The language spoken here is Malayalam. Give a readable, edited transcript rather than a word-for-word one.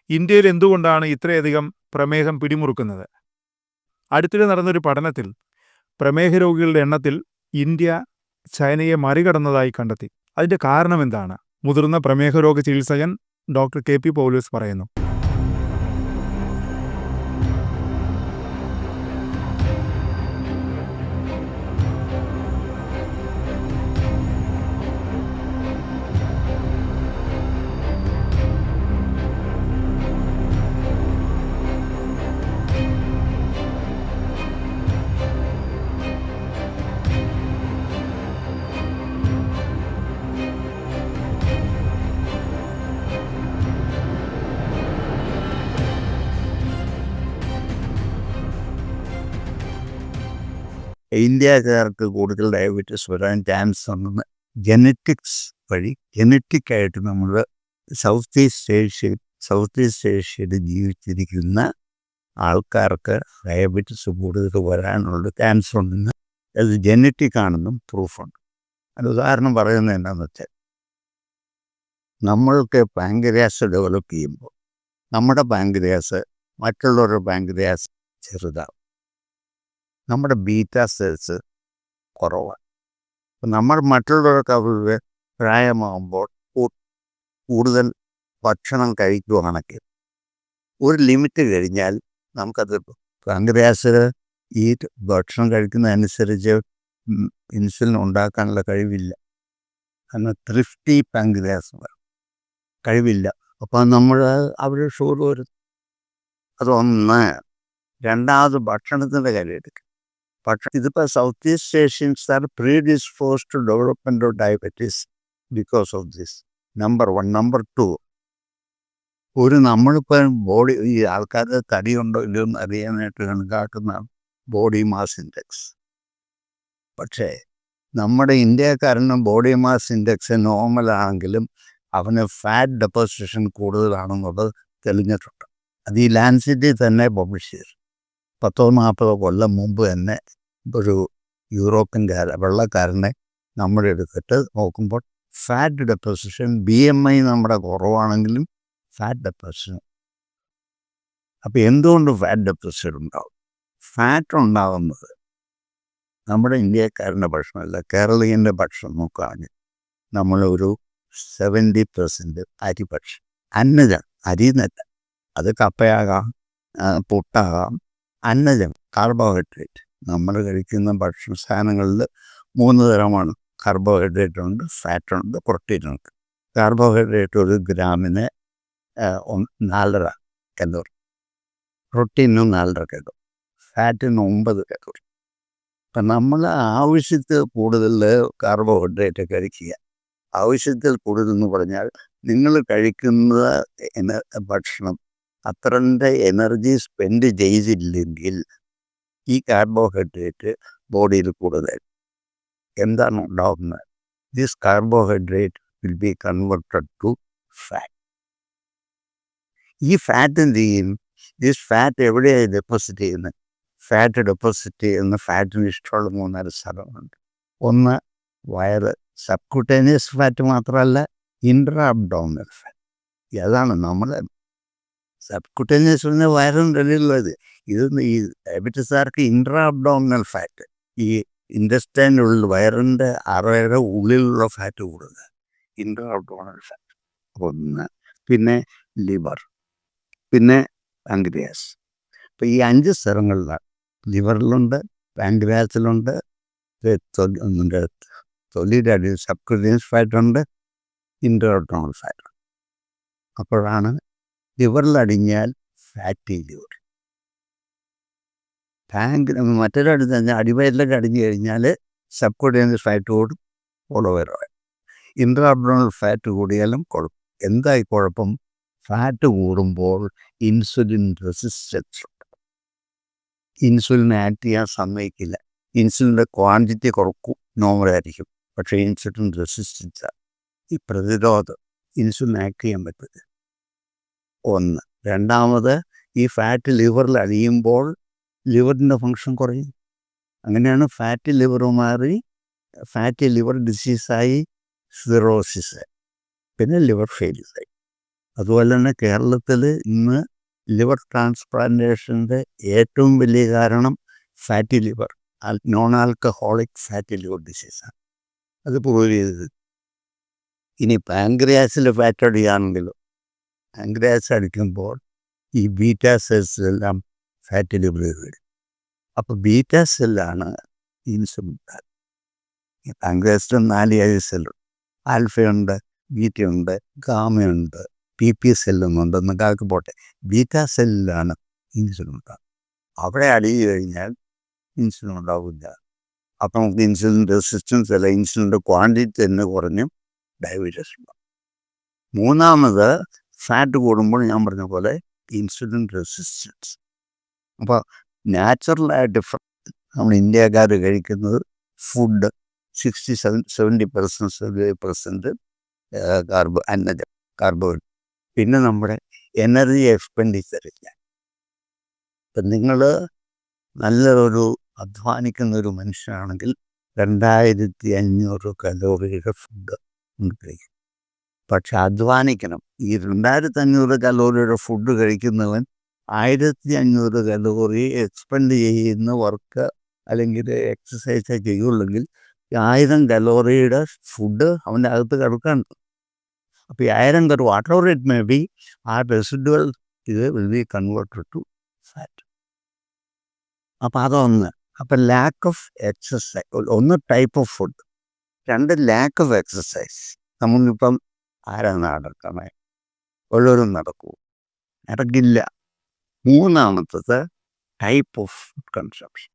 ഇന്ത്യയിൽ എന്തുകൊണ്ടാണ് ഇത്രയധികം പ്രമേഹം പിടിമുറുക്കുന്നത്? അടുത്തിടെ നടന്നൊരു പഠനത്തിൽ പ്രമേഹ രോഗികളുടെ എണ്ണത്തിൽ ഇന്ത്യ ചൈനയെ മറികടന്നതായി കണ്ടെത്തി. അതിന്റെ കാരണം എന്താണ്? മുതിർന്ന പ്രമേഹ രോഗ ചികിത്സകൻ ഡോക്ടർ കെ.പി. പൗലോസ് പറയുന്നു. ഇന്ത്യക്കാർക്ക് കൂടുതൽ ഡയബറ്റീസ് വരാൻ ചാൻസ് ഉണ്ടെന്ന് ജനറ്റിക്സ് വഴി ജനറ്റിക്കായിട്ട് നമ്മൾ സൗത്ത് ഈസ്റ്റ് ഏഷ്യയിൽ ജീവിച്ചിരിക്കുന്ന ആൾക്കാർക്ക് ഡയബറ്റീസ് കൂടുതൽ വരാനുള്ള ചാൻസ് ഉണ്ടെന്ന് അത് ജനറ്റിക് ആണെന്നും പ്രൂഫുണ്ട്. അത് ഉദാഹരണം പറയുന്നത് എന്താണെന്ന് വെച്ചാൽ, നമ്മൾക്ക് പാങ്ക്രിയാസ് ഡെവലപ്പ് ചെയ്യുമ്പോൾ നമ്മുടെ പാങ്ക്രിയാസ് മറ്റുള്ളവരുടെ പാങ്ക്രിയാസ് ചെറുതാവും. നമ്മുടെ ബീറ്റാ സെൽസ് കുറവാണ്. അപ്പം നമ്മൾ മറ്റുള്ളവർക്ക് അവരുടെ പ്രായമാകുമ്പോൾ കൂടുതൽ ഭക്ഷണം കഴിക്കുകയാണെങ്കിൽ ഒരു ലിമിറ്റ് കഴിഞ്ഞാൽ നമുക്കത് പാങ്ക്രിയാസിൽ ഈ ഭക്ഷണം കഴിക്കുന്നതനുസരിച്ച് ഇൻസുലിൻ ഉണ്ടാക്കാനുള്ള കഴിവില്ല. കാരണം ത്രിഫ്റ്റി പാങ്ക്രിയാസ് കഴിവില്ല. അപ്പം നമ്മൾ അവരുടെ ഷുഗർ വരും. അതൊന്ന്. രണ്ടാമത് ഭക്ഷണത്തിൻ്റെ കാര്യം എടുക്കുക. ഇതിപ്പോൾ south east Asians are predisposed to development of diabetes because of this. Number 1. Number 2, നമ്മളിപ്പോൾ ബോഡി ഈ ആൾക്കാരുടെ തടിയുണ്ടോ ഇല്ലയോ എന്ന് അറിയാനായിട്ട് കണക്കാക്കുന്ന ബോഡി മാസ് ഇൻഡെക്സ്. പക്ഷേ നമ്മുടെ ഇന്ത്യക്കാരന് ബോഡി മാസ് ഇൻഡെക്സ് നോർമലാണെങ്കിലും അവന് ഫാറ്റ് ഡെപ്പോസിഷൻ കൂടുതലാണെന്നുള്ളത് തെളിഞ്ഞിട്ടുണ്ട്. അത് ഈ ലാൻസെറ്റിൽ തന്നെ പബ്ലിഷ് ചെയ്തു. 30-40 കൊല്ലം മുമ്പ് തന്നെ ഒരു യൂറോപ്യൻ വെള്ളക്കാരനെ നമ്മുടെ എടുത്തിട്ട് നോക്കുമ്പോൾ ഫാറ്റ് ഡെപ്പോസിഷൻ BMI നമ്മുടെ കുറവാണെങ്കിലും ഫാറ്റ് ഡെപ്പോസിഷൻ. അപ്പോൾ എന്തുകൊണ്ട് ഫാറ്റ് ഡെപ്പോസിഷൻ ഉണ്ടാവും? ഫാറ്റ് ഉണ്ടാകുന്നത് നമ്മുടെ ഇന്ത്യക്കാരൻ്റെ ഭക്ഷണമല്ല, കേരളീയൻ്റെ ഭക്ഷണം നോക്കുകയാണെങ്കിൽ നമ്മളൊരു 70% അരി ഭക്ഷണം, അന്നജം, അരിന്നല്ല, അത് കപ്പയാകാം, പുട്ടാകാം, അന്നജം, കാർബോഹൈഡ്രേറ്റ്. നമ്മൾ കഴിക്കുന്ന ഭക്ഷണ സാധനങ്ങളിൽ 3 തരമാണ്. കാർബോഹൈഡ്രേറ്റ് ഉണ്ട്, ഫാറ്റ് ഉണ്ട്, പ്രോട്ടീൻ ഉണ്ട്. കാർബോഹൈഡ്രേറ്റ് ഒരു ഗ്രാമിന് 4.5 കലോറി, പ്രോട്ടീനും 4.5 കലോറി, ഫാറ്റിന് 9 കലോറി. അപ്പം നമ്മൾ ആവശ്യത്തിൽ കൂടുതൽ കാർബോഹൈഡ്രേറ്റ് കഴിക്കുക. ആവശ്യത്തിൽ കൂടുതൽ എന്ന് പറഞ്ഞാൽ നിങ്ങൾ കഴിക്കുന്ന ഭക്ഷണം അത്രൻ്റെ എനർജി സ്പെൻഡ് ചെയ്തില്ലെങ്കിൽ ഈ കാർബോഹൈഡ്രേറ്റ് ബോഡിയിൽ കൂടുതൽ എന്താണ് ഉണ്ടാകുന്നത്? This carbohydrate will be converted to fat. ഈ ഫാറ്റ് എന്ത് ചെയ്യും? ദിസ് ഫാറ്റ് എവിടെയാണ് ഡെപ്പോസിറ്റ് ചെയ്യുന്നത്? ഫാറ്റിന് ഇഷ്ടമുള്ള 3-4 സ്ഥലമുണ്ട്. ഒന്ന്, വയറ്, സബ്ക്യൂട്ടേനിയസ് ഫാറ്റ് മാത്രമല്ല, ഇൻട്രാ അബ്ഡോമിനൽ ഫാറ്റ്. അതാണ് നമ്മൾ സബ്ക്യൂട്ടേനിയസ് വയറിൻ്റെ ഉള്ളത്. ഈ ഡയബറ്റീസുകാർക്ക് ഇൻട്രാ അബ്ഡോമിനൽ ഫാറ്റ്, ഈ ഇൻഡസ്റ്റൈനുള്ളിൽ വയറിൻ്റെ അറയുടെ ഉള്ളിലുള്ള ഫാറ്റ് കൂടുതൽ, ഇൻട്രാ അബ്ഡോമിനൽ ഫാറ്റ്. ഒന്ന്. പിന്നെ ലിവർ, പിന്നെ പാങ്ക്രിയാസ്. അപ്പോൾ ഈ 5 സ്ഥലങ്ങളിലാണ്. ലിവറിലുണ്ട്, പാങ്ക്രിയാസിലുണ്ട്, തൊലിയുടെ അടിയിൽ സബ്ക്യൂട്ടേനിയസ് ഫാറ്റുണ്ട്, ഇൻട്രാ അബ്ഡോമിനൽ ഫാറ്റ്. അപ്പോഴാണ് ലിവറിലടിഞ്ഞാൽ ഫാറ്റി ലിവർ. മറ്റൊരടുത്ത് തന്നെ അടിവയറിലൊക്കെ അടിഞ്ഞു കഴിഞ്ഞാൽ സബ്ക്യൂട്ടേനിയസ് ഫാറ്റ് കൂടും, ഫോളോവറായി. ഇൻട്രാ അബ്ഡോമിനൽ ഫാറ്റ് കൂടിയാലും കുഴപ്പം. എന്തായി കുഴപ്പം? ഫാറ്റ് കൂടുമ്പോൾ ഇൻസുലിൻ റെസിസ്റ്റൻസ് ഉണ്ട്. ഇൻസുലിൻ ആക്ട് ചെയ്യാൻ സമ്മതിക്കില്ല. ഇൻസുലിൻ്റെ ക്വാണ്ടിറ്റി കുറക്കും, നോർമലായിരിക്കും. പക്ഷേ ഇൻസുലിൻ റെസിസ്റ്റൻസാണ്, ഈ പ്രതിരോധം. ഇൻസുലിൻ ആക്ട് ചെയ്യാൻ പറ്റില്ല. ഒന്ന്. രണ്ടാമത്, ഈ ഫാറ്റ് ലിവറിൽ അടിയുമ്പോൾ ലിവറിൻ്റെ ഫങ്ഷൻ കുറയും. അങ്ങനെയാണ് ഫാറ്റി ലിവർ മാറി ഫാറ്റി ലിവർ ഡിസീസായി, സിറോസിസ്, പിന്നെ ലിവർ ഫെയിലിയറായി. അതുപോലെ തന്നെ കേരളത്തിൽ ഇന്ന് ലിവർ ട്രാൻസ്പ്ലാന്റേഷൻ്റെ ഏറ്റവും വലിയ കാരണം fatty liver, non alcoholic fatty liver ഡിസീസാണ്. അത് പ്രൂവ് ചെയ്തത്. ഇനി പാങ്ക്രിയാസിൽ ഫാറ്റ് അടിക്കുകയാണെങ്കിലോ, പാങ്ക്രിയാസ് അടിക്കുമ്പോൾ ഈ ബീറ്റാ സെൽസ് എല്ലാം ഫാറ്റി ലിവറിൽ വരും. അപ്പോൾ ബീറ്റാ സെല്ലാണ് ഇൻസുലിൻ. പാങ്ക്രിയാസിൽ 4-7 സെല്ലുണ്ട്. ആൽഫയുണ്ട്, ബീറ്റയുണ്ട്, ഗാമയുണ്ട്, PP സെല്ലൊന്നുണ്ട്, എന്നൊക്കെ പോട്ടെ. ബീറ്റാ സെല്ലിലാണ് ഇൻസുലിൻ ഉണ്ടാകുന്നത്. അവിടെ അടിച്ചു കഴിഞ്ഞാൽ ഇൻസുലിൻ ഉണ്ടാവില്ല. അപ്പം നമുക്ക് ഇൻസുലിൻ റെസിസ്റ്റൻസ് അല്ല, ഇൻസുലിൻ്റെ ക്വാണ്ടിറ്റി തന്നെ കുറഞ്ഞും ഡയബറ്റീസ് ഉണ്ടാകും. മൂന്നാമത് ഫാറ്റ് കൂടുമ്പോൾ ഞാൻ പറഞ്ഞ പോലെ ഇൻസുലിൻ റെസിസ്റ്റൻസ്. അപ്പോൾ നാച്ചുറലായിട്ട് നമ്മൾ ഇന്ത്യക്കാർ കഴിക്കുന്നത് ഫുഡ് 60-70% അന്നജം, കാർബോഹൈഡ്രേറ്റ്. പിന്നെ നമ്മുടെ എനർജി എക്സ്പെൻഡിച്ചർ ഇല്ല. ഇപ്പം നിങ്ങൾ നല്ലൊരു അധ്വാനിക്കുന്ന ഒരു മനുഷ്യനാണെങ്കിൽ 2500 കലോറിയുടെ ഫുഡ് കഴിക്കും. പക്ഷെ അധ്വാനിക്കണം. ഈ 2500 കലോറിയുടെ ഫുഡ് കഴിക്കുന്നവൻ 1500 കലോറി എക്സ്പെൻഡ് ചെയ്യുന്ന വർക്ക് അല്ലെങ്കിൽ എക്സസൈസ് ചെയ്യുള്ളെങ്കിൽ 1000 കലോറിയുടെ ഫുഡ് അവൻ്റെ അകത്ത് കിടക്കാനുണ്ട്. അപ്പോൾ 1000 calorie whatever it may be, ആ റെസിഡുവൽ ഇത് will be converted to fat. അപ്പോൾ അതൊന്ന്. അപ്പം ലാക്ക് ഓഫ് എക്സസൈസ്, ഒന്ന് type of food, 2 lack of exercise. നമ്മളിപ്പം ആരാണ് നടക്കണേ? ഓരോരും നടക്കൂ, നടക്കില്ല. മൂന്നാമത്തത് ടൈപ്പ് ഓഫ് ഫുഡ് കൺസപ്ഷൻ.